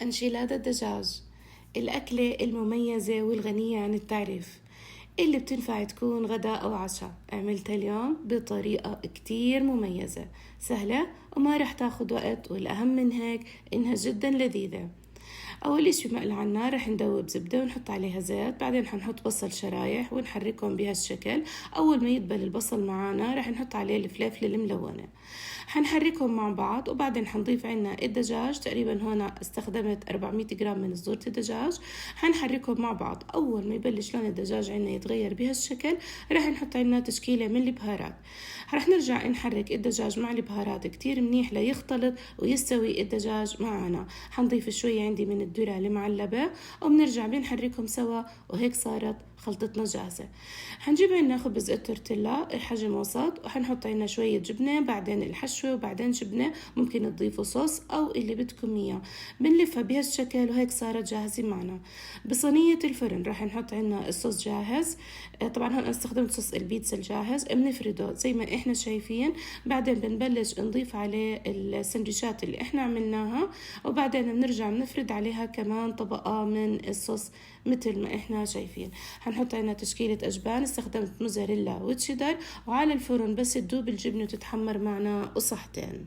انشيلاد الدجاج، الأكلة المميزة والغنية عن التعريف اللي بتنفع تكون غداء أو عشاء. عملتها اليوم بطريقة كتير مميزة سهلة وما رح تاخد وقت، والأهم من هيك إنها جدا لذيذة. أول إشي بمقلة على النار رح ندوب زبدة ونحط عليها زيت، بعدين حنحط بصل شرايح ونحركهم بهالشكل. أول ما يدبل البصل معانا رح نحط عليه الفلفل الملونة، حنحركهم مع بعض، وبعدين حنضيف عنا الدجاج. تقريبا هنا استخدمت 400 جرام من صدور الدجاج. حنحركهم مع بعض. أول ما يبلش لون الدجاج عنا يتغير بهالشكل رح نحط عنا تشكيلة من البهارات. رح نرجع نحرك الدجاج مع البهارات كتير منيح ليختلط ويستوي الدجاج معنا. حنضيف شوية عندي من الذرة المعلبة وبنرجع بنحركهم سوا، وهيك صارت خلطتنا جاهزة. حنجيب عنا خبز التورتيلا حجم وسط، وحنحط عنا شوية جبنة، بعدين الحشوة، وبعدين جبنة. ممكن تضيفوا صوص أو اللي بدكم إياه. بنلفها بهالشكل وهيك صارت جاهزة معنا. بصينية الفرن راح نحط عنا الصوص جاهز. طبعا هون استخدمت صوص البيتزا الجاهز. بنفرده زي ما احنا شايفين، بعدين بنبلش نضيف عليه السندويشات اللي احنا عملناها، وبعدين بنرجع بنفرد عليها كمان طبقة من الصوص مثل ما احنا شايفين. حنحط عنا تشكيلة أجبان، استخدمت موزاريلا وتشيدر، وعلى الفرن بس تدوب الجبنة وتتحمر معنا وصحتين.